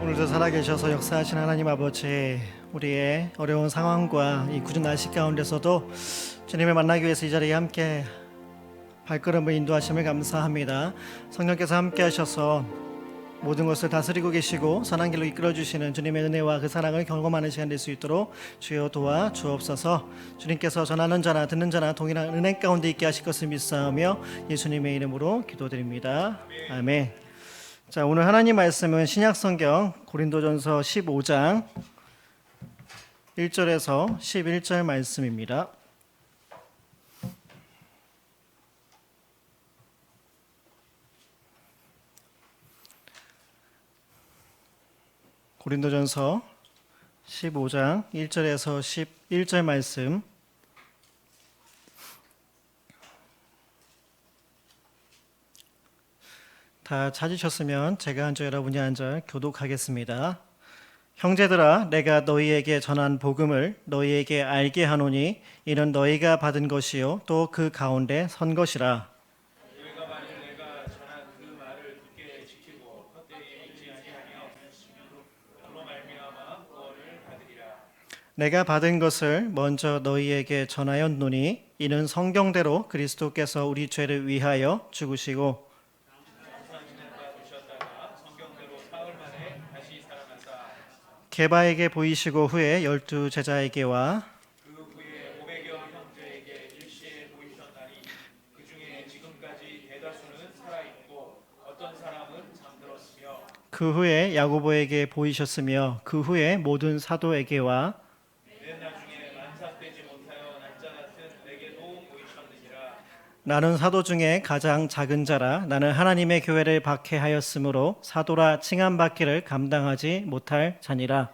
오늘도 살아계셔서 역사하신 하나님 아버지, 우리의 어려운 상황과 이 굳은 날씨 가운데서도 주님을 만나기 위해서 이 자리에 함께 발걸음을 인도하심을 감사합니다. 성령께서 함께 하셔서 모든 것을 다스리고 계시고 선한 길로 이끌어 주시는 주님의 은혜와 그 사랑을 경험하는 시간 될 수 있도록 주여 도와 주옵소서. 주님께서 전하는 자나 듣는 자나 동일한 은혜 가운데 있게 하실 것을 믿사오며 예수님의 이름으로 기도드립니다. 아멘. 자, 오늘 하나님 말씀은 신약성경 고린도전서 15장 1절에서 11절 말씀입니다. 고린도전서 15장 1절에서 11절 말씀, 다 찾으셨으면 제가 한 절 여러분이 한 절 교독하겠습니다. 형제들아, 내가 너희에게 전한 복음을 너희에게 알게 하노니 이는 너희가 받은 것이요 또 그 가운데 선 것이라. 너희가 만일 내가 전한 그 말을 굳게 지키고 헛되이 믿지 아니하며 그로 말미암아 구원을 받으리라. 내가 받은 것을 먼저 너희에게 전하였노니 이는 성경대로 그리스도께서 우리 죄를 위하여 죽으시고 장사하시는 바 되셨다가 성경대로 사흘 만에 다시 살아나사 게바에게 보이시고 후에 12 제자에게와 그 후에 500여 형제에게 일시에 보이셨나니 그 중에 지금까지 대다수는 살아있고 어떤 사람은 잠들었으며 그 후에 야고보에게 보이셨으며 그 후에 모든 사도에게와 맨 나중에 만삭되지 못하여 난자 같은 내게도 보이셨느니라. 나는 사도 중에 가장 작은 자라. 나는 하나님의 교회를 박해하였으므로 사도라 칭함받기를 감당하지 못할 자니라.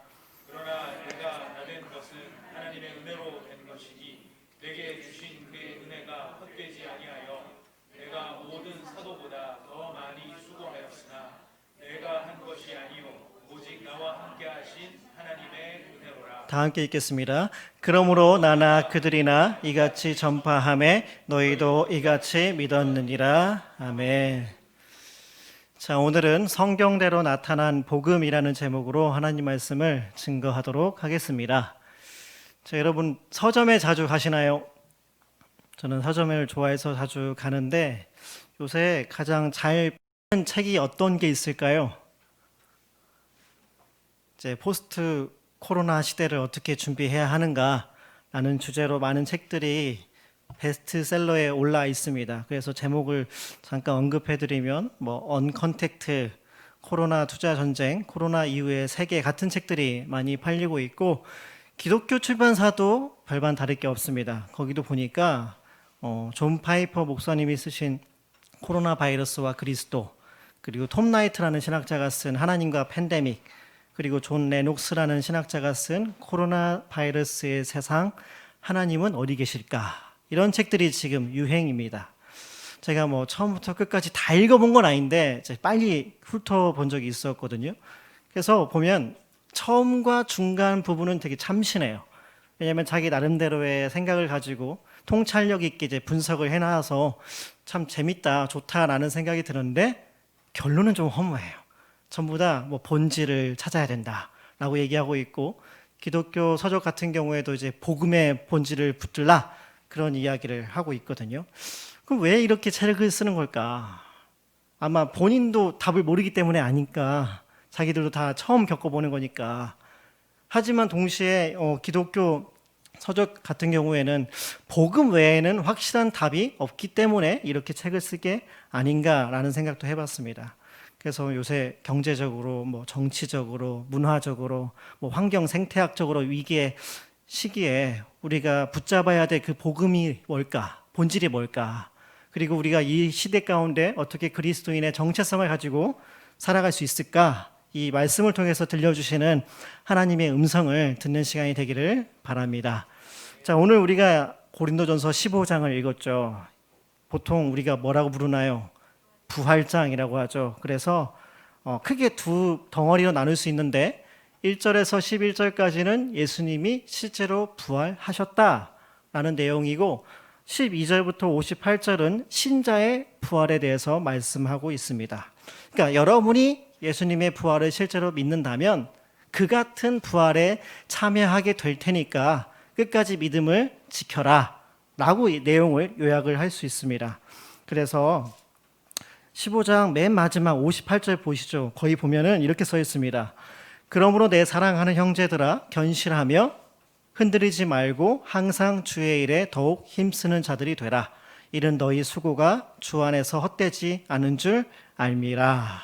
그러나 내가 나된 것은 하나님의 은혜로 된 것이니 내게 주신 그의 은혜가 헛되지 아니하여 내가 모든 사도보다 더 많이 수고하였으나 내가 한 것이 아니요 오직 나와 함께 하신 하나님의 은혜로라. 다 함께 읽겠습니다. 그러므로 나나 그들이나 이같이 전파하매 너희도 이같이 믿었느니라. 아멘. 자, 오늘은 성경대로 나타난 복음이라는 제목으로 하나님 말씀을 증거하도록 하겠습니다. 자, 여러분 서점에 자주 가시나요? 저는 서점을 좋아해서 자주 가는데 요새 가장 잘 파는 책이 어떤 게 있을까요? 이제 포스트 코로나 시대를 어떻게 준비해야 하는가라는 주제로 많은 책들이 베스트셀러에 올라 있습니다. 그래서 제목을 잠깐 언급해드리면 언컨택트, 코로나 투자 전쟁, 코로나 이후의 세계 같은 책들이 많이 팔리고 있고 기독교 출판사도 별반 다를 게 없습니다. 거기도 보니까 존 파이퍼 목사님이 쓰신 코로나 바이러스와 그리스도, 그리고 톰 나이트라는 신학자가 쓴 하나님과 팬데믹, 그리고 존 레녹스라는 신학자가 쓴 코로나 바이러스의 세상, 하나님은 어디 계실까? 이런 책들이 지금 유행입니다. 제가 처음부터 끝까지 다 읽어본 건 아닌데 빨리 훑어본 적이 있었거든요. 그래서 보면 처음과 중간 부분은 되게 참신해요. 왜냐하면 자기 나름대로의 생각을 가지고 통찰력 있게 이제 분석을 해놔서 참 재밌다, 좋다라는 생각이 드는데 결론은 좀 허무해요. 전부 다 본질을 찾아야 된다라고 얘기하고 있고, 기독교 서적 같은 경우에도 이제 복음의 본질을 붙들라 그런 이야기를 하고 있거든요. 그럼 왜 이렇게 책을 쓰는 걸까? 아마 본인도 답을 모르기 때문에 아닐까. 자기들도 다 처음 겪어보는 거니까. 하지만 동시에 기독교 서적 같은 경우에는 복음 외에는 확실한 답이 없기 때문에 이렇게 책을 쓰게 아닌가라는 생각도 해봤습니다. 그래서 요새 경제적으로, 정치적으로, 문화적으로, 환경 생태학적으로 위기의 시기에 우리가 붙잡아야 될 그 복음이 뭘까? 본질이 뭘까? 그리고 우리가 이 시대 가운데 어떻게 그리스도인의 정체성을 가지고 살아갈 수 있을까? 이 말씀을 통해서 들려주시는 하나님의 음성을 듣는 시간이 되기를 바랍니다. 자, 오늘 우리가 고린도전서 15장을 읽었죠. 보통 우리가 뭐라고 부르나요? 부활장이라고 하죠. 그래서 크게 두 덩어리로 나눌 수 있는데 1절에서 11절까지는 예수님이 실제로 부활하셨다라는 내용이고 12절부터 58절은 신자의 부활에 대해서 말씀하고 있습니다. 그러니까 여러분이 예수님의 부활을 실제로 믿는다면 그 같은 부활에 참여하게 될 테니까 끝까지 믿음을 지켜라 라고 이 내용을 요약을 할 수 있습니다. 그래서 15장 맨 마지막 58절 보시죠. 거기 보면은 이렇게 써 있습니다. 그러므로 내 사랑하는 형제들아 견실하며 흔들리지 말고 항상 주의 일에 더욱 힘쓰는 자들이 되라. 이는 너희 수고가 주 안에서 헛되지 않은 줄 알미라.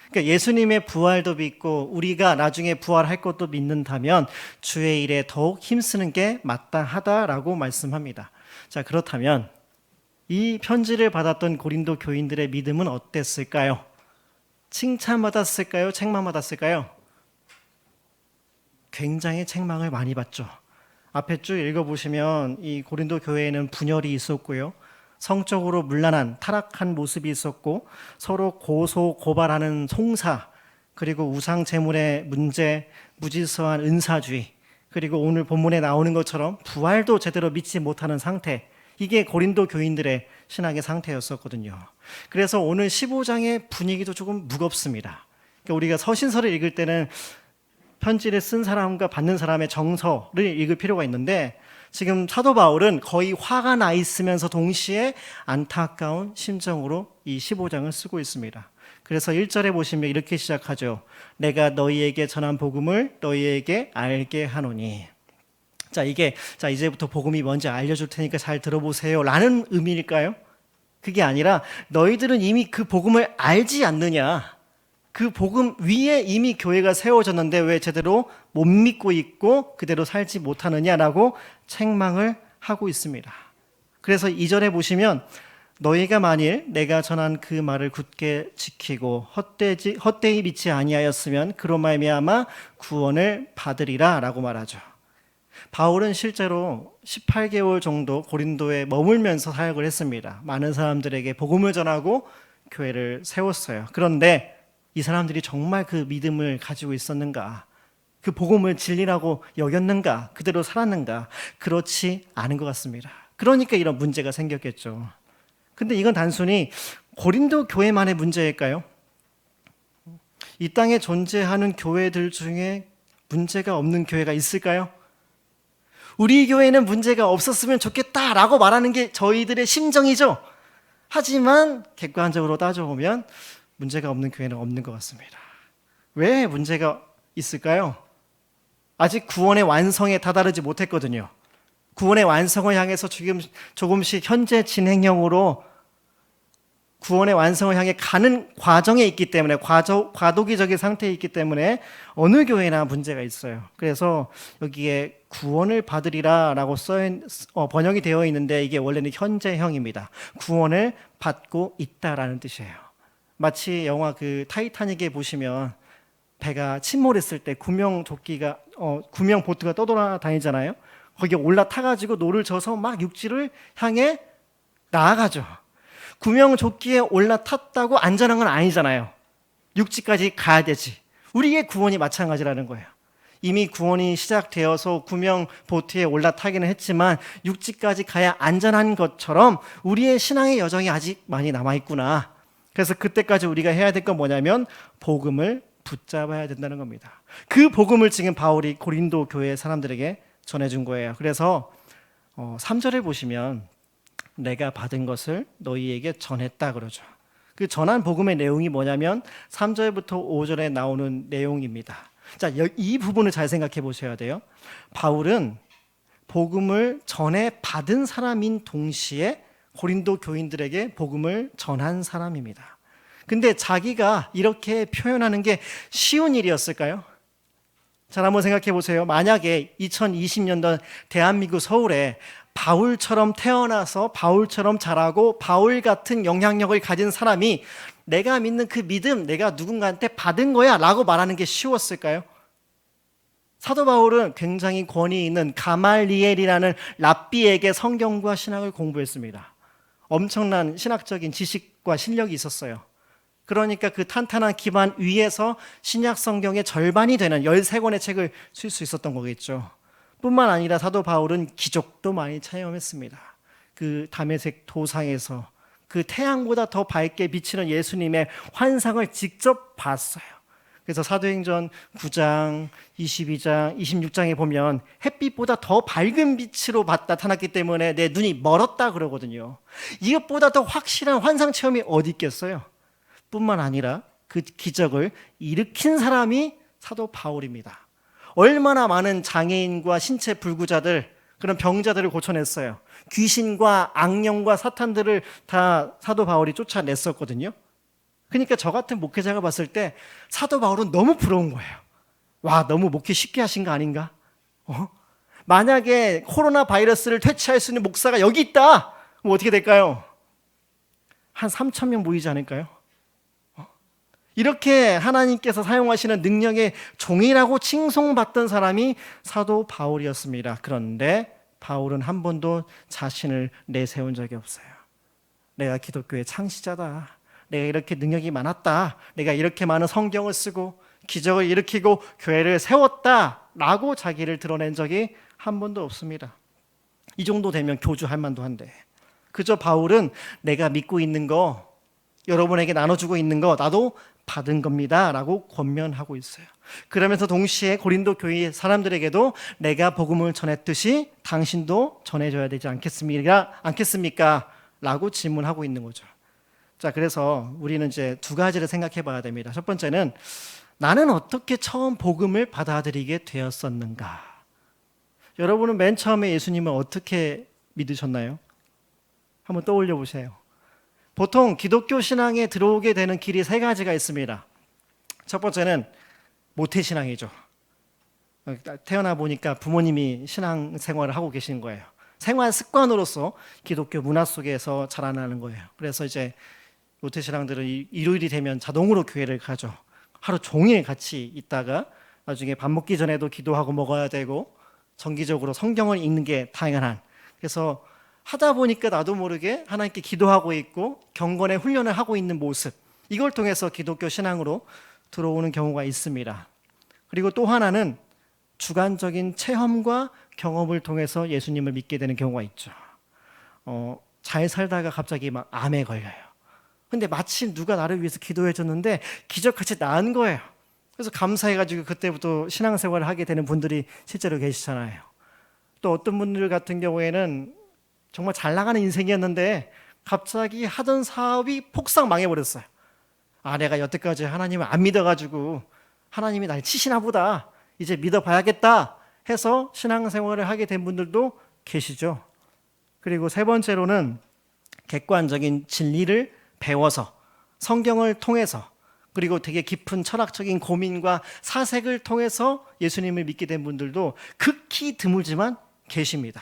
그러니까 예수님의 부활도 믿고 우리가 나중에 부활할 것도 믿는다면 주의 일에 더욱 힘쓰는 게 마땅하다라고 말씀합니다. 자, 그렇다면 이 편지를 받았던 고린도 교인들의 믿음은 어땠을까요? 칭찬받았을까요? 책망받았을까요? 굉장히 책망을 많이 받죠. 앞에 쭉 읽어보시면 이 고린도 교회에는 분열이 있었고요. 성적으로 문란한 타락한 모습이 있었고 서로 고소 고발하는 송사, 그리고 우상 제물의 문제, 무질서한 은사주의, 그리고 오늘 본문에 나오는 것처럼 부활도 제대로 믿지 못하는 상태, 이게 고린도 교인들의 신앙의 상태였었거든요. 그래서 오늘 15장의 분위기도 조금 무겁습니다. 그러니까 우리가 서신서를 읽을 때는 편지를 쓴 사람과 받는 사람의 정서를 읽을 필요가 있는데 지금 사도 바울은 거의 화가 나 있으면서 동시에 안타까운 심정으로 이 15장을 쓰고 있습니다. 그래서 1절에 보시면 이렇게 시작하죠. 내가 너희에게 전한 복음을 너희에게 알게 하노니. 자, 이제부터 복음이 뭔지 알려줄 테니까 잘 들어보세요 라는 의미일까요? 그게 아니라 너희들은 이미 그 복음을 알지 않느냐, 그 복음 위에 이미 교회가 세워졌는데 왜 제대로 못 믿고 있고 그대로 살지 못하느냐라고 책망을 하고 있습니다. 그래서 2절에 보시면 너희가 만일 내가 전한 그 말을 굳게 지키고 헛되이 믿지 아니하였으면 그로 말미암아 구원을 받으리라 라고 말하죠. 바울은 실제로 18개월 정도 고린도에 머물면서 사역을 했습니다. 많은 사람들에게 복음을 전하고 교회를 세웠어요. 그런데 이 사람들이 정말 그 믿음을 가지고 있었는가? 그 복음을 진리라고 여겼는가? 그대로 살았는가? 그렇지 않은 것 같습니다. 그러니까 이런 문제가 생겼겠죠. 근데 이건 단순히 고린도 교회만의 문제일까요? 이 땅에 존재하는 교회들 중에 문제가 없는 교회가 있을까요? 우리 교회는 문제가 없었으면 좋겠다라고 말하는 게 저희들의 심정이죠. 하지만 객관적으로 따져보면 문제가 없는 교회는 없는 것 같습니다. 왜 문제가 있을까요? 아직 구원의 완성에 다다르지 못했거든요. 구원의 완성을 향해서 지금 조금씩 현재 진행형으로 구원의 완성을 향해 가는 과정에 있기 때문에 과도기적인 상태에 있기 때문에 어느 교회나 문제가 있어요. 그래서 여기에 구원을 받으리라 라고 번역이 되어 있는데 이게 원래는 현재형입니다. 구원을 받고 있다라는 뜻이에요. 마치 영화 그 타이타닉에 보시면 배가 침몰했을 때 구명 보트가 떠돌아다니잖아요. 거기에 올라타가지고 노를 져서 막 육지를 향해 나아가죠. 구명조끼에 올라탔다고 안전한 건 아니잖아요. 육지까지 가야 되지. 우리의 구원이 마찬가지라는 거예요. 이미 구원이 시작되어서 구명보트에 올라타기는 했지만 육지까지 가야 안전한 것처럼 우리의 신앙의 여정이 아직 많이 남아있구나. 그래서 그때까지 우리가 해야 될 건 뭐냐면 복음을 붙잡아야 된다는 겁니다. 그 복음을 지금 바울이 고린도 교회 사람들에게 전해준 거예요. 그래서 3절을 보시면 내가 받은 것을 너희에게 전했다 그러죠. 그 전한 복음의 내용이 뭐냐면 3절부터 5절에 나오는 내용입니다. 자, 이 부분을 잘 생각해 보셔야 돼요. 바울은 복음을 전해 받은 사람인 동시에 고린도 교인들에게 복음을 전한 사람입니다. 근데 자기가 이렇게 표현하는 게 쉬운 일이었을까요? 잘 한번 생각해 보세요. 만약에 2020년도 대한민국 서울에 바울처럼 태어나서 바울처럼 자라고 바울 같은 영향력을 가진 사람이 내가 믿는 그 믿음 내가 누군가한테 받은 거야 라고 말하는 게 쉬웠을까요? 사도 바울은 굉장히 권위 있는 가말리엘이라는 랍비에게 성경과 신학을 공부했습니다. 엄청난 신학적인 지식과 실력이 있었어요. 그러니까 그 탄탄한 기반 위에서 신약 성경의 절반이 되는 13권의 책을 쓸 수 있었던 거겠죠. 뿐만 아니라 사도 바울은 기적도 많이 체험했습니다. 그 다메섹 도상에서 그 태양보다 더 밝게 비치는 예수님의 환상을 직접 봤어요. 그래서 사도행전 9장, 22장, 26장에 보면 햇빛보다 더 밝은 빛으로 나타났기 때문에 내 눈이 멀었다 그러거든요. 이것보다 더 확실한 환상 체험이 어디 있겠어요? 뿐만 아니라 그 기적을 일으킨 사람이 사도 바울입니다. 얼마나 많은 장애인과 신체 불구자들, 그런 병자들을 고쳐냈어요. 귀신과 악령과 사탄들을 다 사도 바울이 쫓아냈었거든요. 그러니까 저 같은 목회자가 봤을 때 사도 바울은 너무 부러운 거예요. 와, 너무 목회 쉽게 하신 거 아닌가? 만약에 코로나 바이러스를 퇴치할 수 있는 목사가 여기 있다, 그럼 어떻게 될까요? 한 3,000명 모이지 않을까요? 이렇게 하나님께서 사용하시는 능력의 종이라고 칭송받던 사람이 사도 바울이었습니다. 그런데 바울은 한 번도 자신을 내세운 적이 없어요. 내가 기독교의 창시자다, 내가 이렇게 능력이 많았다, 내가 이렇게 많은 성경을 쓰고 기적을 일으키고 교회를 세웠다 라고 자기를 드러낸 적이 한 번도 없습니다. 이 정도 되면 교주할 만도 한데, 그저 바울은 내가 믿고 있는 거, 여러분에게 나눠주고 있는 거 나도 받은 겁니다 라고 권면하고 있어요. 그러면서 동시에 고린도 교회 사람들에게도 내가 복음을 전했듯이 당신도 전해줘야 되지 않겠습니까? 라고 질문하고 있는 거죠. 자, 그래서 우리는 이제 두 가지를 생각해 봐야 됩니다. 첫 번째는 나는 어떻게 처음 복음을 받아들이게 되었었는가? 여러분은 맨 처음에 예수님을 어떻게 믿으셨나요? 한번 떠올려 보세요. 보통 기독교 신앙에 들어오게 되는 길이 세 가지가 있습니다. 첫 번째는 모태신앙이죠. 태어나 보니까 부모님이 신앙 생활을 하고 계신 거예요. 생활 습관으로서 기독교 문화 속에서 자라나는 거예요. 그래서 이제 모태신앙들은 일요일이 되면 자동으로 교회를 가죠. 하루 종일 같이 있다가 나중에 밥 먹기 전에도 기도하고 먹어야 되고 정기적으로 성경을 읽는 게 당연한, 그래서 하다 보니까 나도 모르게 하나님께 기도하고 있고 경건의 훈련을 하고 있는 모습, 이걸 통해서 기독교 신앙으로 들어오는 경우가 있습니다. 그리고 또 하나는 주관적인 체험과 경험을 통해서 예수님을 믿게 되는 경우가 있죠. 잘 살다가 갑자기 막 암에 걸려요. 근데 마침 누가 나를 위해서 기도해 줬는데 기적같이 나은 거예요. 그래서 감사해가지고 그때부터 신앙생활을 하게 되는 분들이 실제로 계시잖아요. 또 어떤 분들 같은 경우에는 정말 잘 나가는 인생이었는데 갑자기 하던 사업이 폭삭 망해버렸어요. 아, 내가 여태까지 하나님을 안 믿어가지고 하나님이 날 치시나 보다, 이제 믿어봐야겠다 해서 신앙생활을 하게 된 분들도 계시죠. 그리고 세 번째로는 객관적인 진리를 배워서 성경을 통해서, 그리고 되게 깊은 철학적인 고민과 사색을 통해서 예수님을 믿게 된 분들도 극히 드물지만 계십니다.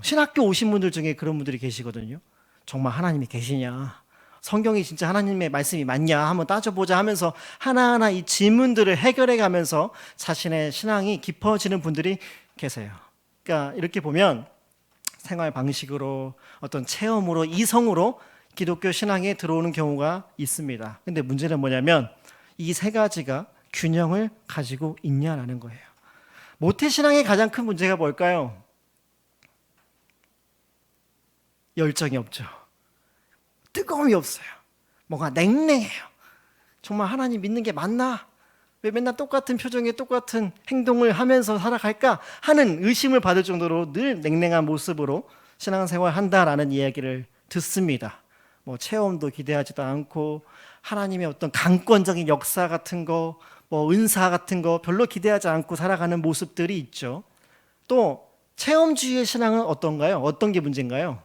신학교 오신 분들 중에 그런 분들이 계시거든요. 정말 하나님이 계시냐, 성경이 진짜 하나님의 말씀이 맞냐 한번 따져보자 하면서 하나하나 이 질문들을 해결해 가면서 자신의 신앙이 깊어지는 분들이 계세요. 그러니까 이렇게 보면 생활 방식으로, 어떤 체험으로, 이성으로 기독교 신앙에 들어오는 경우가 있습니다. 근데 문제는 뭐냐면 이 세 가지가 균형을 가지고 있냐라는 거예요. 모태신앙의 가장 큰 문제가 뭘까요? 열정이 없죠. 뜨거움이 없어요. 뭔가 냉랭해요. 정말 하나님 믿는 게 맞나? 왜 맨날 똑같은 표정에 똑같은 행동을 하면서 살아갈까? 하는 의심을 받을 정도로 늘 냉랭한 모습으로 신앙생활을 한다라는 이야기를 듣습니다. 뭐 체험도 기대하지도 않고 하나님의 어떤 강권적인 역사 같은 거, 뭐 은사 같은 거 별로 기대하지 않고 살아가는 모습들이 있죠. 또 체험주의의 신앙은 어떤가요? 어떤 게 문제인가요?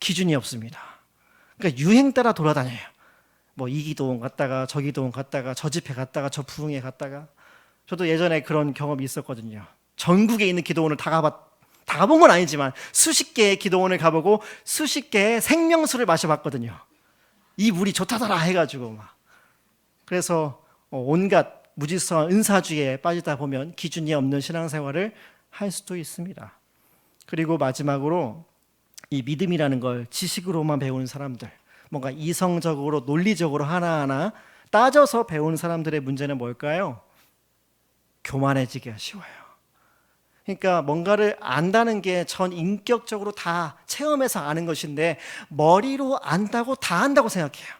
기준이 없습니다. 그러니까 유행 따라 돌아다녀요. 뭐 이 기도원 갔다가 저 기도원 갔다가 저 집회 갔다가 저 부흥회 갔다가. 저도 예전에 그런 경험이 있었거든요. 전국에 있는 기도원을 다 가본 건 아니지만 수십 개의 기도원을 가보고 수십 개의 생명수를 마셔봤거든요. 이 물이 좋다더라 해가지고 막. 그래서 온갖 무질서한 은사주의에 빠지다 보면 기준이 없는 신앙생활을 할 수도 있습니다. 그리고 마지막으로 이 믿음이라는 걸 지식으로만 배우는 사람들, 뭔가 이성적으로 논리적으로 하나하나 따져서 배우는 사람들의 문제는 뭘까요? 교만해지기가 쉬워요. 그러니까 뭔가를 안다는 게 전 인격적으로 다 체험해서 아는 것인데 머리로 안다고 다 안다고 생각해요.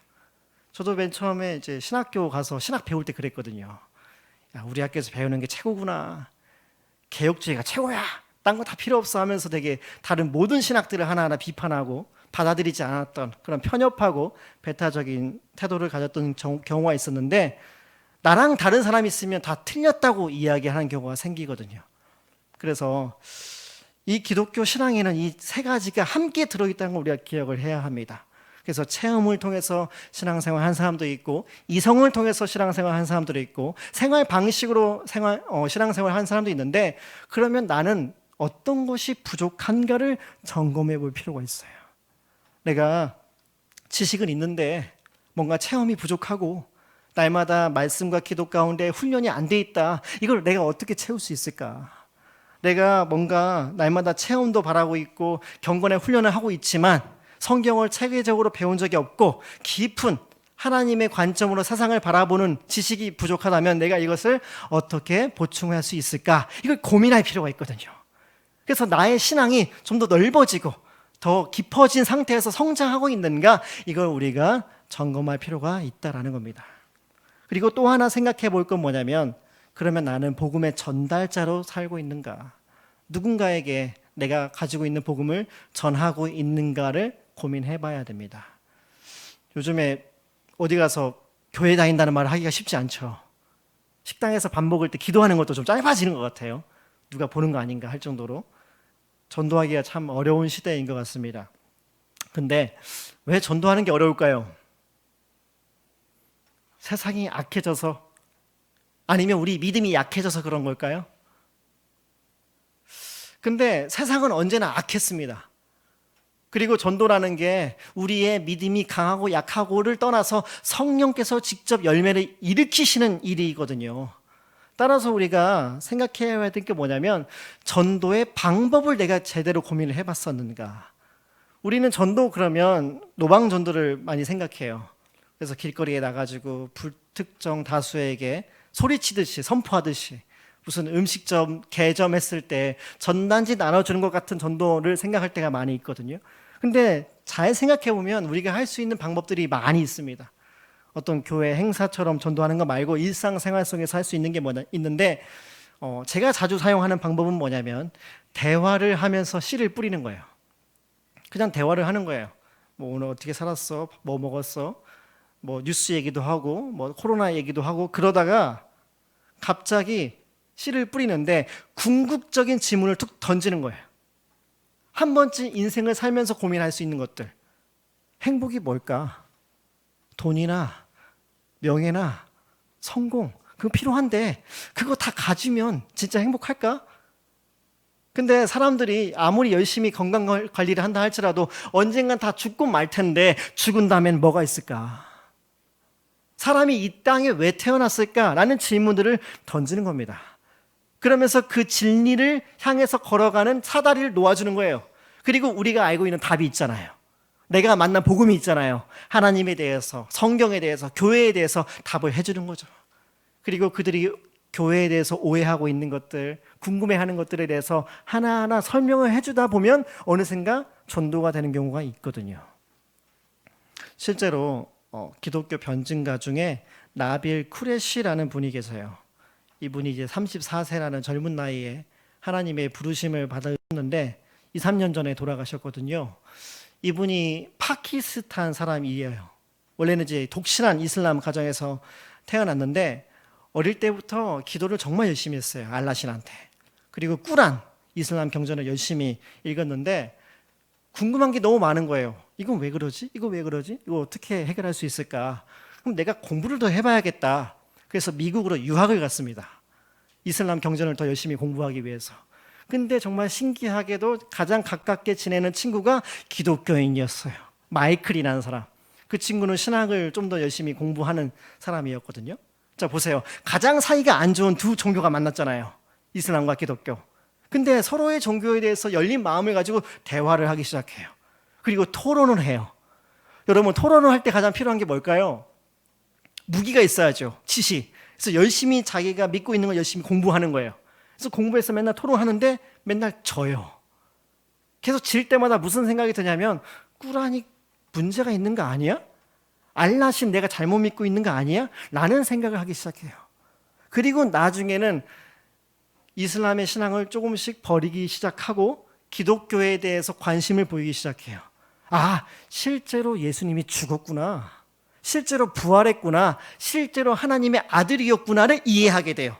저도 맨 처음에 이제 신학교 가서 신학 배울 때 그랬거든요. 야, 우리 학교에서 배우는 게 최고구나. 개혁주의가 최고야. 딴 거 다 필요 없어 하면서 되게 다른 모든 신학들을 하나하나 비판하고 받아들이지 않았던 그런 편협하고 배타적인 태도를 가졌던 경우가 있었는데, 나랑 다른 사람이 있으면 다 틀렸다고 이야기하는 경우가 생기거든요. 그래서 이 기독교 신앙에는 이 세 가지가 함께 들어있다는 걸 우리가 기억을 해야 합니다. 그래서 체험을 통해서 신앙생활 한 사람도 있고, 이성을 통해서 신앙생활 한 사람도 있고, 생활 방식으로 신앙생활 한 사람도 있는데, 그러면 나는 어떤 것이 부족한가를 점검해 볼 필요가 있어요. 내가 지식은 있는데 뭔가 체험이 부족하고 날마다 말씀과 기도 가운데 훈련이 안 돼 있다. 이걸 내가 어떻게 채울 수 있을까? 내가 뭔가 날마다 체험도 바라고 있고 경건의 훈련을 하고 있지만 성경을 체계적으로 배운 적이 없고 깊은 하나님의 관점으로 세상을 바라보는 지식이 부족하다면 내가 이것을 어떻게 보충할 수 있을까? 이걸 고민할 필요가 있거든요. 그래서 나의 신앙이 좀 더 넓어지고 더 깊어진 상태에서 성장하고 있는가, 이걸 우리가 점검할 필요가 있다라는 겁니다. 그리고 또 하나 생각해 볼 건 뭐냐면, 그러면 나는 복음의 전달자로 살고 있는가? 누군가에게 내가 가지고 있는 복음을 전하고 있는가를 고민해 봐야 됩니다. 요즘에 어디 가서 교회 다닌다는 말을 하기가 쉽지 않죠. 식당에서 밥 먹을 때 기도하는 것도 좀 짧아지는 것 같아요. 누가 보는 거 아닌가 할 정도로 전도하기가 참 어려운 시대인 것 같습니다. 근데 왜 전도하는 게 어려울까요? 세상이 악해져서, 아니면 우리 믿음이 약해져서 그런 걸까요? 근데 세상은 언제나 악했습니다. 그리고 전도라는 게 우리의 믿음이 강하고 약하고를 떠나서 성령께서 직접 열매를 일으키시는 일이거든요. 따라서 우리가 생각해야 될 게 뭐냐면, 전도의 방법을 내가 제대로 고민을 해봤었는가. 우리는 전도 그러면 노방 전도를 많이 생각해요. 그래서 길거리에 나가지고 불특정 다수에게 소리치듯이 선포하듯이, 무슨 음식점 개점했을 때 전단지 나눠주는 것 같은 전도를 생각할 때가 많이 있거든요. 근데 잘 생각해 보면 우리가 할 수 있는 방법들이 많이 있습니다. 어떤 교회 행사처럼 전도하는 거 말고 일상생활 속에서 할 수 있는 게 있는데, 제가 자주 사용하는 방법은 뭐냐면 대화를 하면서 씨를 뿌리는 거예요. 그냥 대화를 하는 거예요. 뭐 오늘 어떻게 살았어? 뭐 먹었어? 뭐 뉴스 얘기도 하고 뭐 코로나 얘기도 하고, 그러다가 갑자기 씨를 뿌리는데 궁극적인 질문을 툭 던지는 거예요. 한 번쯤 인생을 살면서 고민할 수 있는 것들. 행복이 뭘까? 돈이나 명예나 성공, 그거 필요한데 그거 다 가지면 진짜 행복할까? 근데 사람들이 아무리 열심히 건강 관리를 한다 할지라도 언젠간 다 죽고 말 텐데, 죽은 다음엔 뭐가 있을까? 사람이 이 땅에 왜 태어났을까? 라는 질문들을 던지는 겁니다. 그러면서 그 진리를 향해서 걸어가는 사다리를 놓아주는 거예요. 그리고 우리가 알고 있는 답이 있잖아요. 내가 만난 복음이 있잖아요. 하나님에 대해서, 성경에 대해서, 교회에 대해서 답을 해주는 거죠. 그리고 그들이 교회에 대해서 오해하고 있는 것들, 궁금해하는 것들에 대해서 하나하나 설명을 해주다 보면 어느샌가 전도가 되는 경우가 있거든요. 실제로 기독교 변증가 중에 나빌 쿠레시라는 분이 계세요. 이분이 이제 34세라는 젊은 나이에 하나님의 부르심을 받았는데 2, 3년 전에 돌아가셨거든요. 이분이 파키스탄 사람이에요. 원래는 이제 독실한 이슬람 가정에서 태어났는데 어릴 때부터 기도를 정말 열심히 했어요. 알라신한테. 그리고 꾸란, 이슬람 경전을 열심히 읽었는데 궁금한 게 너무 많은 거예요. 이건 왜 그러지? 이거 왜 그러지? 이거 어떻게 해결할 수 있을까? 그럼 내가 공부를 더 해봐야겠다. 그래서 미국으로 유학을 갔습니다. 이슬람 경전을 더 열심히 공부하기 위해서. 근데 정말 신기하게도 가장 가깝게 지내는 친구가 기독교인이었어요. 마이클이라는 사람. 그 친구는 신학을 좀 더 열심히 공부하는 사람이었거든요. 자, 보세요. 가장 사이가 안 좋은 두 종교가 만났잖아요. 이슬람과 기독교. 근데 서로의 종교에 대해서 열린 마음을 가지고 대화를 하기 시작해요. 그리고 토론을 해요. 여러분, 토론을 할 때 가장 필요한 게 뭘까요? 무기가 있어야죠. 지식. 그래서 열심히 자기가 믿고 있는 걸 열심히 공부하는 거예요. 그래서 공부해서 맨날 토론하는데 맨날 져요. 계속 질 때마다 무슨 생각이 드냐면, 꾸란이 문제가 있는 거 아니야? 알라신 내가 잘못 믿고 있는 거 아니야? 라는 생각을 하기 시작해요. 그리고 나중에는 이슬람의 신앙을 조금씩 버리기 시작하고 기독교에 대해서 관심을 보이기 시작해요. 아, 실제로 예수님이 죽었구나. 실제로 부활했구나. 실제로 하나님의 아들이었구나를 이해하게 돼요.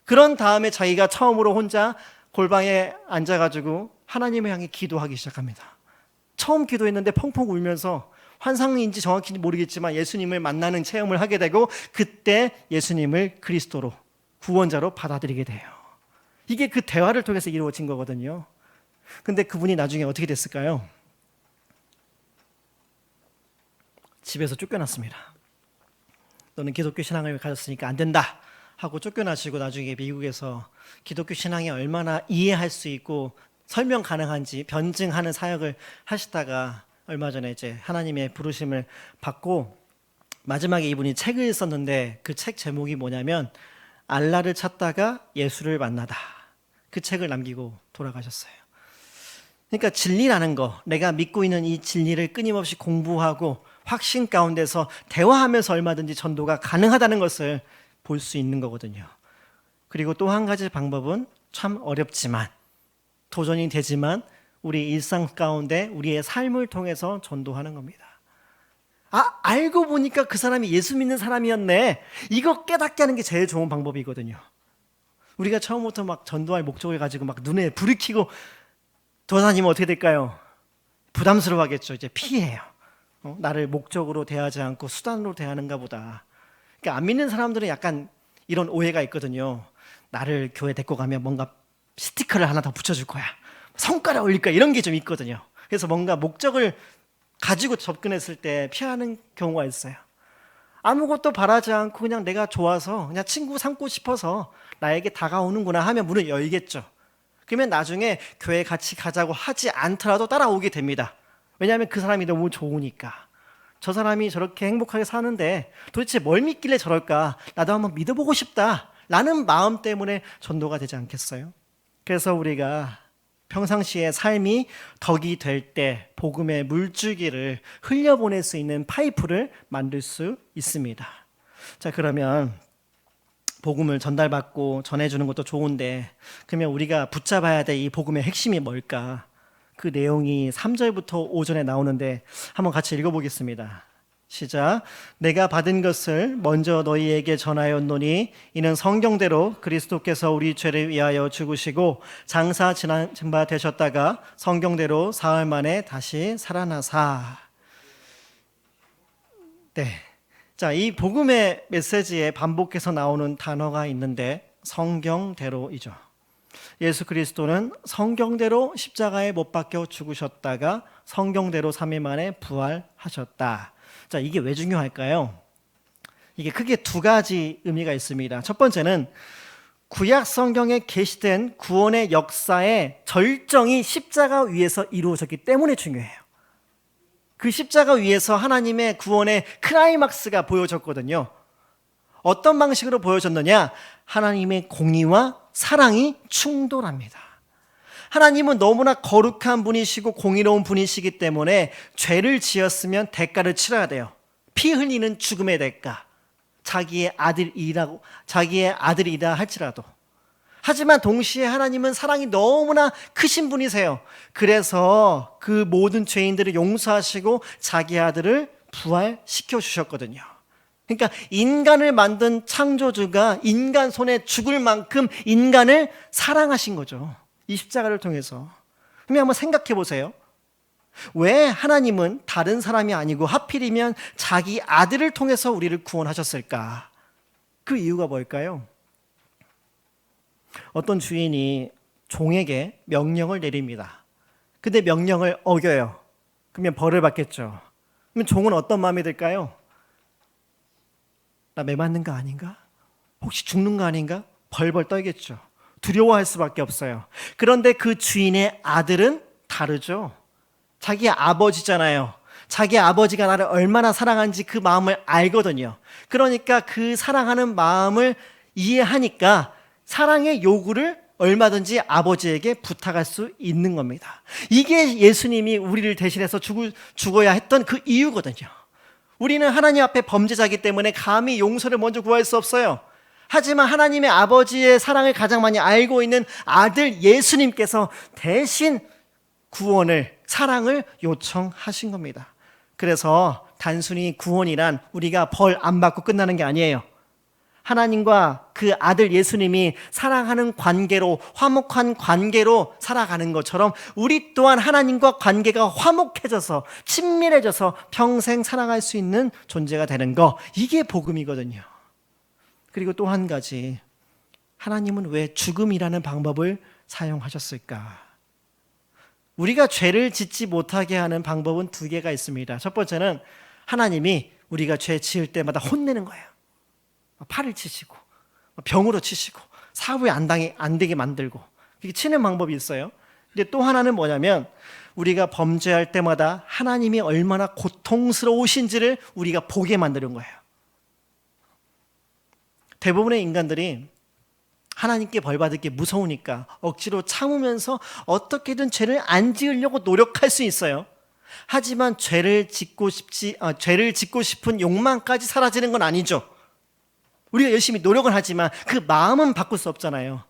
그런 다음에 자기가 처음으로 혼자 골방에 앉아가지고 하나님을 향해 기도하기 시작합니다. 처음 기도했는데 펑펑 울면서 환상인지 정확히 모르겠지만 예수님을 만나는 체험을 하게 되고 그때 예수님을 그리스도로 구원자로 받아들이게 돼요. 이게 그 대화를 통해서 이루어진 거거든요. 근데 그분이 나중에 어떻게 됐을까요? 집에서 쫓겨났습니다. 너는 기독교 신앙을 가졌으니까 안 된다 하고 쫓겨나시고 나중에 미국에서 기독교 신앙이 얼마나 이해할 수 있고 설명 가능한지 변증하는 사역을 하시다가 얼마 전에 이제 하나님의 부르심을 받고 마지막에 이분이 책을 썼는데 그 책 제목이 뭐냐면 알라를 찾다가 예수를 만나다. 그 책을 남기고 돌아가셨어요. 그러니까 진리라는 거, 내가 믿고 있는 이 진리를 끊임없이 공부하고 확신 가운데서 대화하면서 얼마든지 전도가 가능하다는 것을 볼 수 있는 거거든요. 그리고 또 한 가지 방법은 참 어렵지만 도전이 되지만 우리 일상 가운데 우리의 삶을 통해서 전도하는 겁니다. 아, 알고 보니까 그 사람이 예수 믿는 사람이었네. 이거 깨닫게 하는 게 제일 좋은 방법이거든요. 우리가 처음부터 막 전도할 목적을 가지고 막 눈에 불을 켜고 돌아다니면 어떻게 될까요? 부담스러워하겠죠. 이제 피해요. 나를 목적으로 대하지 않고 수단으로 대하는가 보다. 그러니까 안 믿는 사람들은 약간 이런 오해가 있거든요. 나를 교회 데리고 가면 뭔가 스티커를 하나 더 붙여줄 거야. 성과를 올릴 거야. 이런 게 좀 있거든요. 그래서 뭔가 목적을 가지고 접근했을 때 피하는 경우가 있어요. 아무것도 바라지 않고 그냥 내가 좋아서 그냥 친구 삼고 싶어서 나에게 다가오는구나 하면 문을 열겠죠. 그러면 나중에 교회 같이 가자고 하지 않더라도 따라오게 됩니다. 왜냐하면 그 사람이 너무 좋으니까. 저 사람이 저렇게 행복하게 사는데 도대체 뭘 믿길래 저럴까? 나도 한번 믿어보고 싶다 라는 마음 때문에 전도가 되지 않겠어요? 그래서 우리가 평상시에 삶이 덕이 될 때 복음의 물줄기를 흘려보낼 수 있는 파이프를 만들 수 있습니다. 자, 그러면 복음을 전달받고 전해주는 것도 좋은데 그러면 우리가 붙잡아야 될 이 복음의 핵심이 뭘까? 그 내용이 3절부터 5절에 나오는데 한번 같이 읽어보겠습니다. 시작. 내가 받은 것을 먼저 너희에게 전하였노니 이는 성경대로 그리스도께서 우리 죄를 위하여 죽으시고 장사 지나신 바 되셨다가 성경대로 사흘 만에 다시 살아나사. 네. 자, 이 복음의 메시지에 반복해서 나오는 단어가 있는데 성경대로이죠. 예수 그리스도는 성경대로 십자가에 못 박혀 죽으셨다가 성경대로 3일 만에 부활하셨다. 자, 이게 왜 중요할까요? 이게 크게 두 가지 의미가 있습니다. 첫 번째는 구약 성경에 게시된 구원의 역사의 절정이 십자가 위에서 이루어졌기 때문에 중요해요. 그 십자가 위에서 하나님의 구원의 클라이막스가 보여졌거든요. 어떤 방식으로 보여졌느냐? 하나님의 공의와 사랑이 충돌합니다. 하나님은 너무나 거룩한 분이시고 공의로운 분이시기 때문에 죄를 지었으면 대가를 치러야 돼요. 피 흘리는 죽음의 대가. 자기의 아들이라 할지라도. 하지만 동시에 하나님은 사랑이 너무나 크신 분이세요. 그래서 그 모든 죄인들을 용서하시고 자기 아들을 부활시켜 주셨거든요. 그러니까 인간을 만든 창조주가 인간 손에 죽을 만큼 인간을 사랑하신 거죠. 이 십자가를 통해서. 그러면 한번 생각해 보세요. 왜 하나님은 다른 사람이 아니고 하필이면 자기 아들을 통해서 우리를 구원하셨을까? 그 이유가 뭘까요? 어떤 주인이 종에게 명령을 내립니다. 근데 명령을 어겨요. 그러면 벌을 받겠죠. 그러면 종은 어떤 마음이 들까요? 나 매 맞는 거 아닌가? 혹시 죽는 거 아닌가? 벌벌 떨겠죠. 두려워할 수밖에 없어요. 그런데 그 주인의 아들은 다르죠. 자기 아버지잖아요. 자기 아버지가 나를 얼마나 사랑하는지 그 마음을 알거든요. 그러니까 그 사랑하는 마음을 이해하니까 사랑의 요구를 얼마든지 아버지에게 부탁할 수 있는 겁니다. 이게 예수님이 우리를 대신해서 죽어야 했던 그 이유거든요. 우리는 하나님 앞에 범죄자이기 때문에 감히 용서를 먼저 구할 수 없어요. 하지만 하나님의 아버지의 사랑을 가장 많이 알고 있는 아들 예수님께서 대신 구원을, 사랑을 요청하신 겁니다. 그래서 단순히 구원이란 우리가 벌 안 받고 끝나는 게 아니에요. 하나님과 그 아들 예수님이 사랑하는 관계로, 화목한 관계로 살아가는 것처럼 우리 또한 하나님과 관계가 화목해져서 친밀해져서 평생 살아갈 수 있는 존재가 되는 거, 이게 복음이거든요. 그리고 또 한 가지, 하나님은 왜 죽음이라는 방법을 사용하셨을까? 우리가 죄를 짓지 못하게 하는 방법은 두 개가 있습니다. 첫 번째는 하나님이 우리가 죄 지을 때마다 혼내는 거예요. 팔을 치시고 병으로 치시고 사후에 안 되게 만들고, 이렇게 치는 방법이 있어요. 근데 또 하나는 뭐냐면 우리가 범죄할 때마다 하나님이 얼마나 고통스러우신지를 우리가 보게 만드는 거예요. 대부분의 인간들이 하나님께 벌 받을 게 무서우니까 억지로 참으면서 어떻게든 죄를 안 지으려고 노력할 수 있어요. 하지만 죄를 짓고 싶은 욕망까지 사라지는 건 아니죠. 우리가 열심히 노력은 하지만 그 마음은 바꿀 수 없잖아요.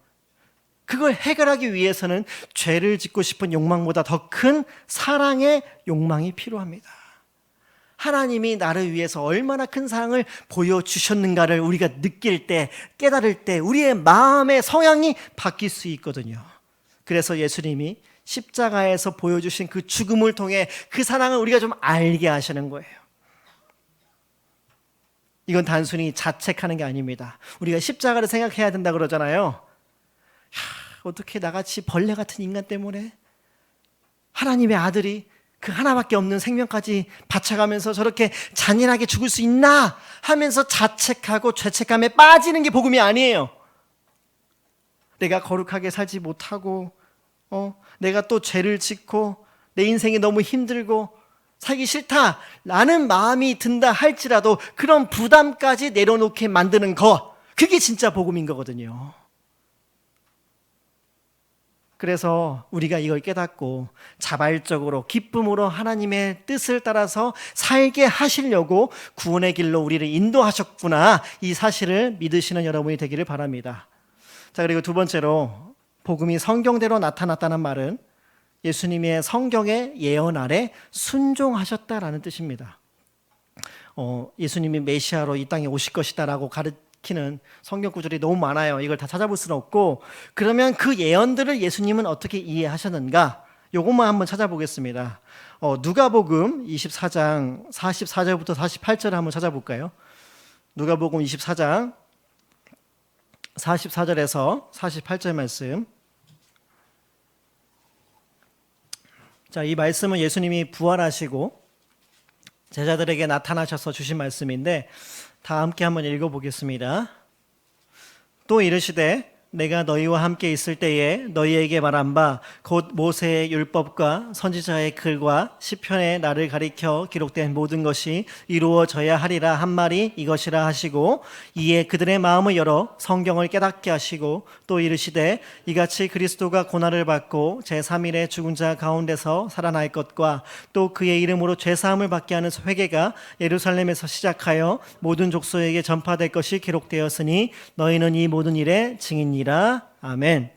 그걸 해결하기 위해서는 죄를 짓고 싶은 욕망보다 더 큰 사랑의 욕망이 필요합니다. 하나님이 나를 위해서 얼마나 큰 사랑을 보여주셨는가를 우리가 느낄 때, 깨달을 때 우리의 마음의 성향이 바뀔 수 있거든요. 그래서 예수님이 십자가에서 보여주신 그 죽음을 통해 그 사랑을 우리가 좀 알게 하시는 거예요. 이건 단순히 자책하는 게 아닙니다. 우리가 십자가를 생각해야 된다 그러잖아요. 어떻게 나같이 벌레 같은 인간 때문에 하나님의 아들이 그 하나밖에 없는 생명까지 바쳐가면서 저렇게 잔인하게 죽을 수 있나 하면서 자책하고 죄책감에 빠지는 게 복음이 아니에요. 내가 거룩하게 살지 못하고 내가 또 죄를 짓고 내 인생이 너무 힘들고 살기 싫다라는 마음이 든다 할지라도 그런 부담까지 내려놓게 만드는 것, 그게 진짜 복음인 거거든요. 그래서 우리가 이걸 깨닫고 자발적으로 기쁨으로 하나님의 뜻을 따라서 살게 하시려고 구원의 길로 우리를 인도하셨구나, 이 사실을 믿으시는 여러분이 되기를 바랍니다. 자, 그리고 두 번째로 복음이 성경대로 나타났다는 말은 예수님의 성경의 예언 아래 순종하셨다라는 뜻입니다. 예수님이 메시아로 이 땅에 오실 것이다라고 가르치는 성경 구절이 너무 많아요. 이걸 다 찾아볼 수는 없고, 그러면 그 예언들을 예수님은 어떻게 이해하셨는가? 요것만 한번 찾아보겠습니다. 누가복음 24장 44절부터 48절을 한번 찾아볼까요? 누가복음 24장 44절에서 48절 말씀. 자, 이 말씀은 예수님이 부활하시고 제자들에게 나타나셔서 주신 말씀인데 다 함께 한번 읽어보겠습니다. 또 이르시되 내가 너희와 함께 있을 때에 너희에게 말한 바 곧 모세의 율법과 선지자의 글과 시편에 나를 가리켜 기록된 모든 것이 이루어져야 하리라 한 말이 이것이라 하시고, 이에 그들의 마음을 열어 성경을 깨닫게 하시고, 또 이르시되 이같이 그리스도가 고난을 받고 제3일에 죽은 자 가운데서 살아날 것과 또 그의 이름으로 죄사함을 받게 하는 회개가 예루살렘에서 시작하여 모든 족속에게 전파될 것이 기록되었으니 너희는 이 모든 일의 증인이라. 아멘.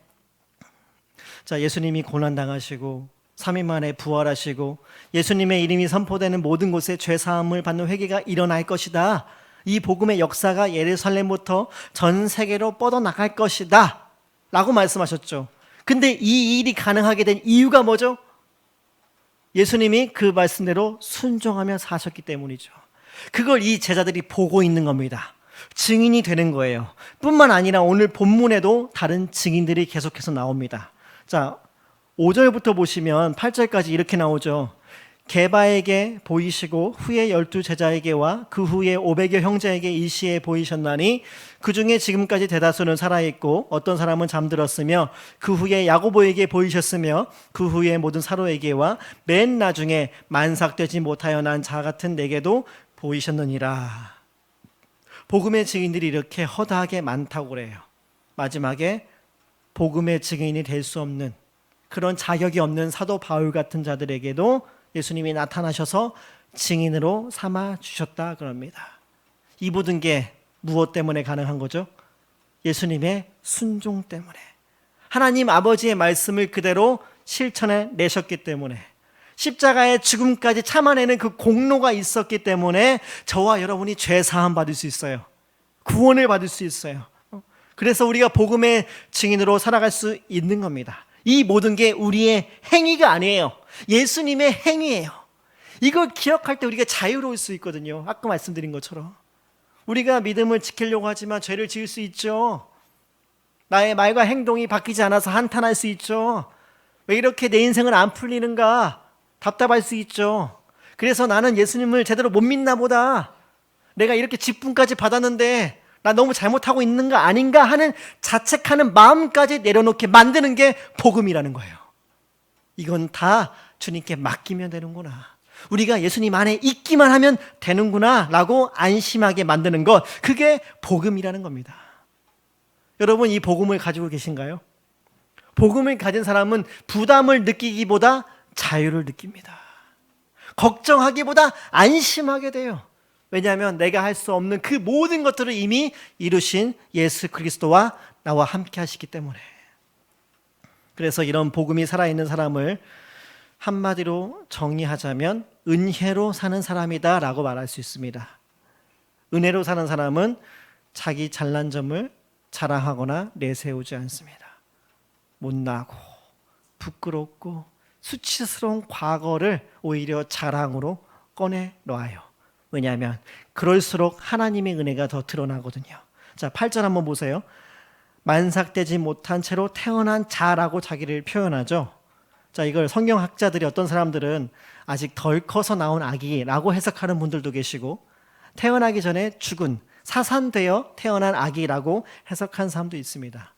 자, 예수님이 고난당하시고 3일 만에 부활하시고 예수님의 이름이 선포되는 모든 곳에 죄사함을 받는 회개가 일어날 것이다. 이 복음의 역사가 예루살렘부터 전 세계로 뻗어나갈 것이다 라고 말씀하셨죠. 근데 이 일이 가능하게 된 이유가 뭐죠? 예수님이 그 말씀대로 순종하며 사셨기 때문이죠. 그걸 이 제자들이 보고 있는 겁니다. 증인이 되는 거예요. 뿐만 아니라 오늘 본문에도 다른 증인들이 계속해서 나옵니다. 자, 5절부터 보시면 8절까지 이렇게 나오죠. 게바에게 보이시고 후에 12제자에게와 그 후에 500여 형제에게 일시에 보이셨나니 그 중에 지금까지 대다수는 살아있고 어떤 사람은 잠들었으며 그 후에 야고보에게 보이셨으며 그 후에 모든 사도에게와 맨 나중에 만삭되지 못하여 난 자 같은 내게도 보이셨느니라. 복음의 증인들이 이렇게 허다하게 많다고 그래요. 마지막에 복음의 증인이 될 수 없는, 그런 자격이 없는 사도 바울 같은 자들에게도 예수님이 나타나셔서 증인으로 삼아 주셨다 그럽니다. 이 모든 게 무엇 때문에 가능한 거죠? 예수님의 순종 때문에. 하나님 아버지의 말씀을 그대로 실천해 내셨기 때문에, 십자가의 죽음까지 참아내는 그 공로가 있었기 때문에 저와 여러분이 죄 사함 받을 수 있어요. 구원을 받을 수 있어요. 그래서 우리가 복음의 증인으로 살아갈 수 있는 겁니다. 이 모든 게 우리의 행위가 아니에요. 예수님의 행위예요. 이걸 기억할 때 우리가 자유로울 수 있거든요. 아까 말씀드린 것처럼 우리가 믿음을 지키려고 하지만 죄를 지을 수 있죠. 나의 말과 행동이 바뀌지 않아서 한탄할 수 있죠. 왜 이렇게 내 인생은 안 풀리는가 답답할 수 있죠. 그래서 나는 예수님을 제대로 못 믿나 보다, 내가 이렇게 직분까지 받았는데 나 너무 잘못하고 있는 거 아닌가 하는 자책하는 마음까지 내려놓게 만드는 게 복음이라는 거예요. 이건 다 주님께 맡기면 되는구나, 우리가 예수님 안에 있기만 하면 되는구나 라고 안심하게 만드는 것, 그게 복음이라는 겁니다. 여러분, 이 복음을 가지고 계신가요? 복음을 가진 사람은 부담을 느끼기보다 자유를 느낍니다. 걱정하기보다 안심하게 돼요. 왜냐하면 내가 할 수 없는 그 모든 것들을 이미 이루신 예수 그리스도와 나와 함께 하시기 때문에. 그래서 이런 복음이 살아있는 사람을 한마디로 정의하자면 은혜로 사는 사람이다 라고 말할 수 있습니다. 은혜로 사는 사람은 자기 잘난 점을 자랑하거나 내세우지 않습니다. 못나고 부끄럽고 수치스러운 과거를 오히려 자랑으로 꺼내놓아요. 왜냐하면 그럴수록 하나님의 은혜가 더 드러나거든요. 자, 8절 한번 보세요. 만삭되지 못한 채로 태어난 자라고 자기를 표현하죠. 자, 이걸 성경학자들이, 어떤 사람들은 아직 덜 커서 나온 아기라고 해석하는 분들도 계시고, 태어나기 전에 죽은, 사산되어 태어난 아기라고 해석한 사람도 있습니다.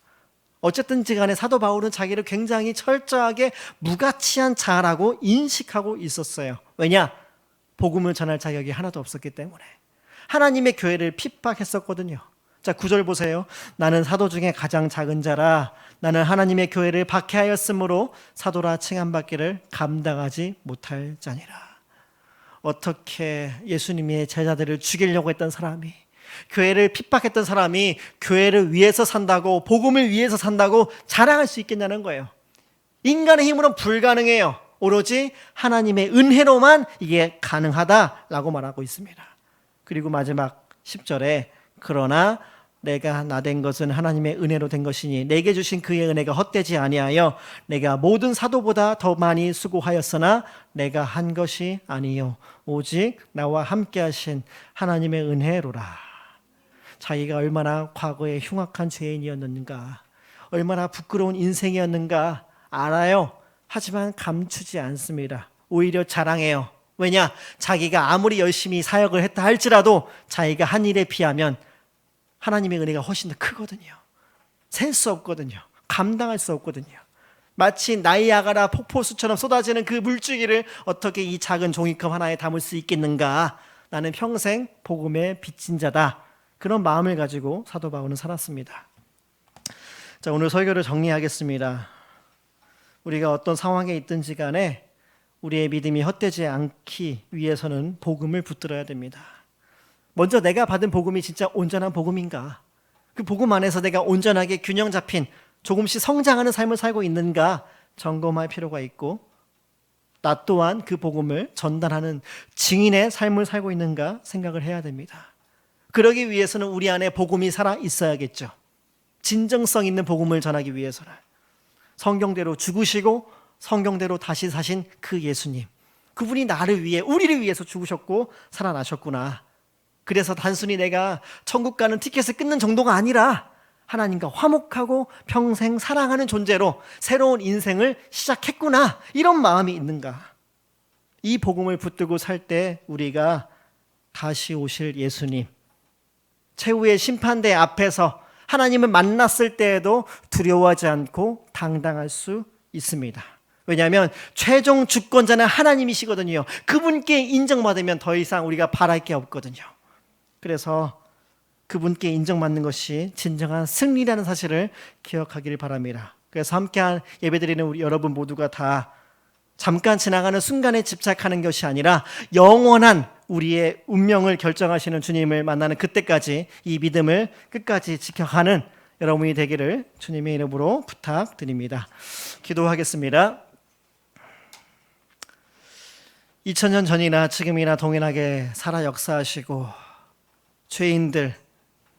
어쨌든지 간에 사도 바울은 자기를 굉장히 철저하게 무가치한 자라고 인식하고 있었어요. 왜냐? 복음을 전할 자격이 하나도 없었기 때문에. 하나님의 교회를 핍박했었거든요. 자, 9절 보세요. 나는 사도 중에 가장 작은 자라. 나는 하나님의 교회를 박해하였으므로 사도라 칭함받기를 감당하지 못할 자니라. 어떻게 예수님의 제자들을 죽이려고 했던 사람이, 교회를 핍박했던 사람이 교회를 위해서 산다고, 복음을 위해서 산다고 자랑할 수 있겠냐는 거예요. 인간의 힘으로는 불가능해요. 오로지 하나님의 은혜로만 이게 가능하다라고 말하고 있습니다. 그리고 마지막 10절에 그러나 내가 나된 것은 하나님의 은혜로 된 것이니 내게 주신 그의 은혜가 헛되지 아니하여 내가 모든 사도보다 더 많이 수고하였으나 내가 한 것이 아니요 오직 나와 함께 하신 하나님의 은혜로라. 자기가 얼마나 과거에 흉악한 죄인이었는가, 얼마나 부끄러운 인생이었는가 알아요. 하지만 감추지 않습니다. 오히려 자랑해요. 왜냐? 자기가 아무리 열심히 사역을 했다 할지라도 자기가 한 일에 비하면 하나님의 은혜가 훨씬 더 크거든요. 셀 수 없거든요. 감당할 수 없거든요. 마치 나이아가라 폭포수처럼 쏟아지는 그 물줄기를 어떻게 이 작은 종이컵 하나에 담을 수 있겠는가. 나는 평생 복음에 빚진 자다. 그런 마음을 가지고 사도 바울은 살았습니다. 자, 오늘 설교를 정리하겠습니다. 우리가 어떤 상황에 있든지 간에 우리의 믿음이 헛되지 않기 위해서는 복음을 붙들어야 됩니다. 먼저 내가 받은 복음이 진짜 온전한 복음인가? 그 복음 안에서 내가 온전하게 균형 잡힌, 조금씩 성장하는 삶을 살고 있는가 점검할 필요가 있고, 나 또한 그 복음을 전달하는 증인의 삶을 살고 있는가 생각을 해야 됩니다. 그러기 위해서는 우리 안에 복음이 살아 있어야겠죠. 진정성 있는 복음을 전하기 위해서는 성경대로 죽으시고 성경대로 다시 사신 그 예수님, 그분이 나를 위해, 우리를 위해서 죽으셨고 살아나셨구나. 그래서 단순히 내가 천국 가는 티켓을 끊는 정도가 아니라 하나님과 화목하고 평생 사랑하는 존재로 새로운 인생을 시작했구나, 이런 마음이 있는가. 이 복음을 붙들고 살 때 우리가 다시 오실 예수님, 최후의 심판대 앞에서 하나님을 만났을 때에도 두려워하지 않고 당당할 수 있습니다. 왜냐하면 최종 주권자는 하나님이시거든요. 그분께 인정받으면 더 이상 우리가 바랄 게 없거든요. 그래서 그분께 인정받는 것이 진정한 승리라는 사실을 기억하기를 바랍니다. 그래서 함께한 예배드리는 우리 여러분 모두가 다 잠깐 지나가는 순간에 집착하는 것이 아니라 영원한 우리의 운명을 결정하시는 주님을 만나는 그때까지 이 믿음을 끝까지 지켜가는 여러분이 되기를 주님의 이름으로 부탁드립니다. 기도하겠습니다. 2000년 전이나 지금이나 동일하게 살아 역사하시고 죄인들,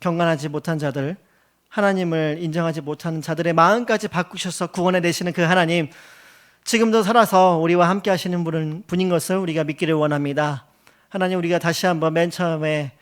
경건하지 못한 자들, 하나님을 인정하지 못하는 자들의 마음까지 바꾸셔서 구원해 내시는 그 하나님, 지금도 살아서 우리와 함께 하시는 분인 것을 우리가 믿기를 원합니다. 하나님, 우리가 다시 한번 맨 처음에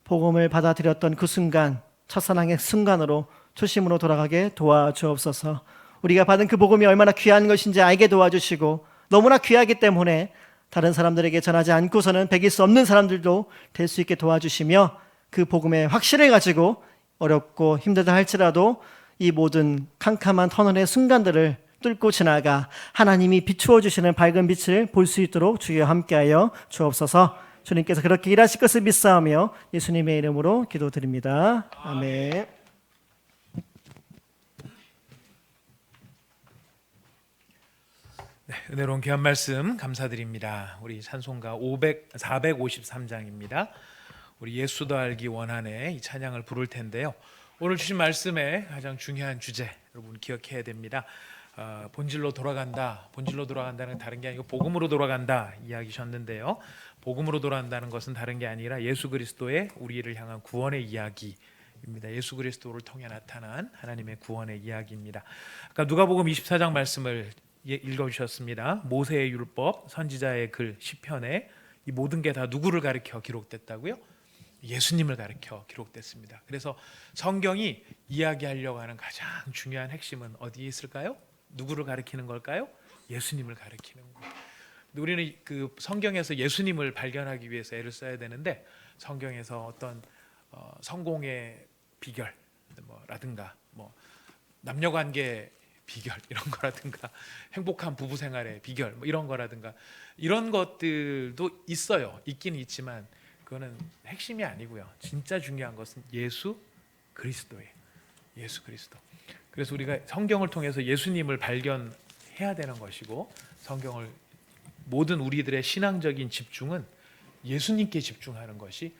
복음을 받아들였던 그 순간, 첫사랑의 순간으로 초심으로 돌아가게 도와주옵소서. 우리가 받은 그 복음이 얼마나 귀한 것인지 알게 도와주시고, 너무나 귀하기 때문에 다른 사람들에게 전하지 않고서는 배길 수 없는 사람들도 될 수 있게 도와주시며, 그 복음의 확신을 가지고 어렵고 힘들다 할지라도 이 모든 캄캄한 터널의 순간들을 뚫고 지나가 하나님이 비추어 주시는 밝은 빛을 볼 수 있도록 주여 함께하여 주옵소서. 주님께서 그렇게 일하실 것을 믿사오며 예수님의 이름으로 기도드립니다. 아멘. 네, 은혜로운 귀한 말씀 감사드립니다. 우리 찬송가 453장입니다. 우리 예수도 알기 원하네 이 찬양을 부를 텐데요. 오늘 주신 말씀의 가장 중요한 주제 여러분 기억해야 됩니다. 본질로 돌아간다. 본질로 돌아간다는 다른 게 아니고 복음으로 돌아간다 이야기셨는데요. 복음으로 돌아간다는 것은 다른 게 아니라 예수 그리스도의 우리를 향한 구원의 이야기입니다. 예수 그리스도를 통해 나타난 하나님의 구원의 이야기입니다. 아까 누가복음 24장 말씀을 읽어주셨습니다. 모세의 율법, 선지자의 글, 시편에 이 모든 게 다 누구를 가리켜 기록됐다고요? 예수님을 가리켜 기록됐습니다. 그래서 성경이 이야기하려고 하는 가장 중요한 핵심은 어디에 있을까요? 누구를 가리키는 걸까요? 예수님을 가리키는 거예요. 우리는 그 성경에서 예수님을 발견하기 위해서 애를 써야 되는데 성경에서 어떤 성공의 비결라든가 남녀관계 비결 이런 거라든가 행복한 부부 생활의 비결 이런 거라든가 이런 것들도 있어요. 있긴 있지만 그거는 핵심이 아니고요. 진짜 중요한 것은 예수 그리스도예요. 예수 그리스도. 그래서 우리가 성경을 통해서 예수님을 발견해야 되는 것이고 성경을 모든 우리들의 신앙적인 집중은 예수님께 집중하는 것이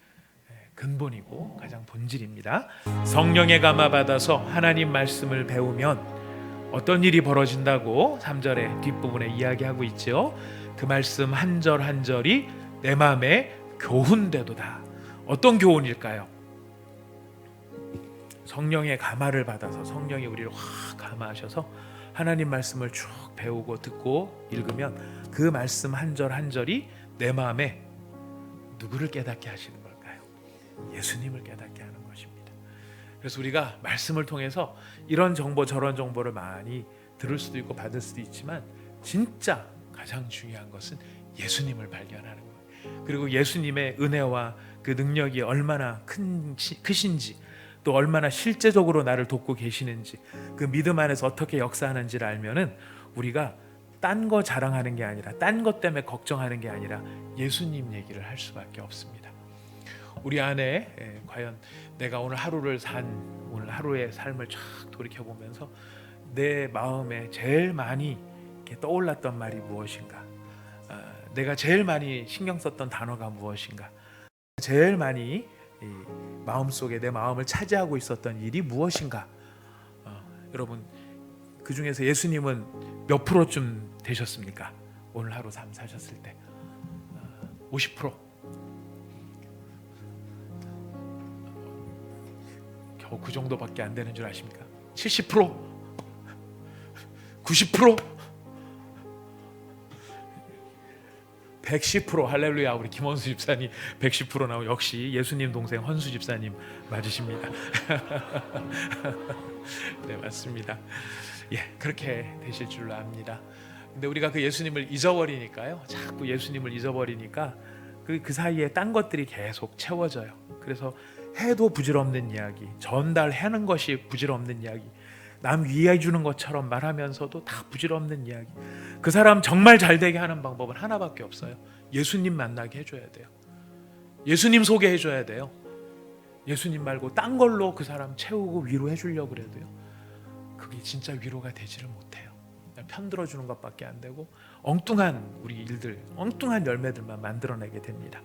근본이고 가장 본질입니다. 성령의 감화 받아서 하나님 말씀을 배우면 어떤 일이 벌어진다고 3절의 뒷부분에 이야기하고 있죠. 그 말씀 한 절 한 절이 내 마음에 교훈되도다. 어떤 교훈일까요? 성령의 감화를 받아서 성령이 우리를 확 감화하셔서 하나님 말씀을 쭉 배우고 듣고 읽으면 그 말씀 한 절 한 절이 내 마음에 누구를 깨닫게 하시는 걸까요? 예수님을 깨닫게 하는 것입니다. 그래서 우리가 말씀을 통해서 이런 정보 저런 정보를 많이 들을 수도 있고 받을 수도 있지만 진짜 가장 중요한 것은 예수님을 발견하는 거예요. 그리고 예수님의 은혜와 그 능력이 얼마나 크신지 또 얼마나 실제적으로 나를 돕고 계시는지 그 믿음 안에서 어떻게 역사하는지를 알면은 우리가 딴 거 자랑하는 게 아니라 딴 것 때문에 걱정하는 게 아니라 예수님 얘기를 할 수밖에 없습니다. 우리 안에 과연 내가 오늘 하루를 산 오늘 하루의 삶을 쫙 돌이켜보면서 내 마음에 제일 많이 이렇게 떠올랐던 말이 무엇인가? 내가 제일 많이 신경 썼던 단어가 무엇인가? 제일 많이 마음속에 내 마음을 차지하고 있었던 일이 무엇인가? 여러분 그 중에서 예수님은 몇 프로쯤 되셨습니까? 오늘 하루 삶 사셨을 때 50%? 겨우 그 정도밖에 안 되는 줄 아십니까? 70%? 90%? 110% 할렐루야. 우리 김원수 집사님 110% 나오고 역시 예수님 동생 헌수 집사님 맞으십니다. 네 맞습니다. 예 그렇게 되실 줄로 압니다. 근데 우리가 그 예수님을 잊어버리니까요. 자꾸 예수님을 잊어버리니까 그 사이에 딴 것들이 계속 채워져요. 그래서 해도 부질없는 이야기, 전달하는 것이 부질없는 이야기, 남 위해 주는 것처럼 말하면서도 다 부질없는 이야기. 그 사람 정말 잘 되게 하는 방법은 하나밖에 없어요. 예수님 만나게 해줘야 돼요. 예수님 소개해 줘야 돼요. 예수님 말고 딴 걸로 그 사람 채우고 위로해 주려고 그래도요. 그게 진짜 위로가 되지를 못해요. 정말 편들어 주는 것밖에 안 되고 엉뚱한 우리 일들, 엉뚱한 열매들만 만들어내게 됩니다.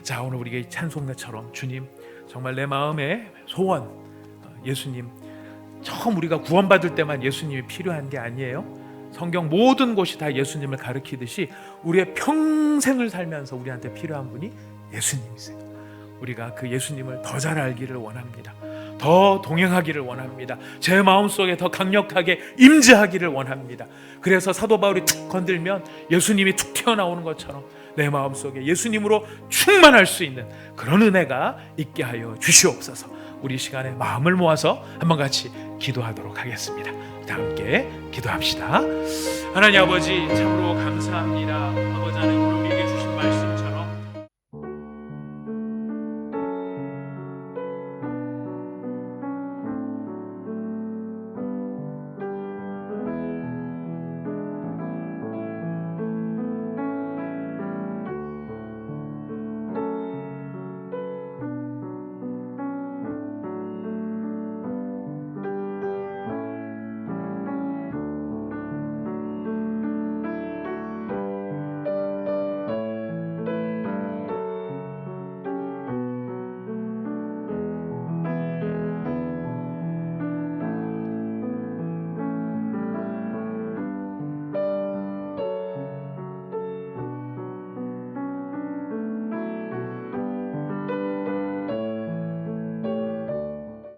자, 오늘 우리가 이 찬송가처럼 주님 정말 내 마음의 소원, 예수님 처음 우리가 구원받을 때만 예수님이 필요한 게 아니에요. 성경 모든 곳이 다 예수님을 가리키듯이 우리의 평생을 살면서 우리한테 필요한 분이 예수님이세요. 우리가 그 예수님을 더 잘 알기를 원합니다. 더 동행하기를 원합니다. 제 마음속에 더 강력하게 임재하기를 원합니다. 그래서 사도 바울이 툭 건들면 예수님이 툭 튀어나오는 것처럼 내 마음속에 예수님으로 충만할 수 있는 그런 은혜가 있게 하여 주시옵소서. 우리 시간에 마음을 모아서 한번 같이 기도하도록 하겠습니다. 다 함께 기도합시다. 하나님 아버지, 참으로 감사합니다. 아버지 하나님,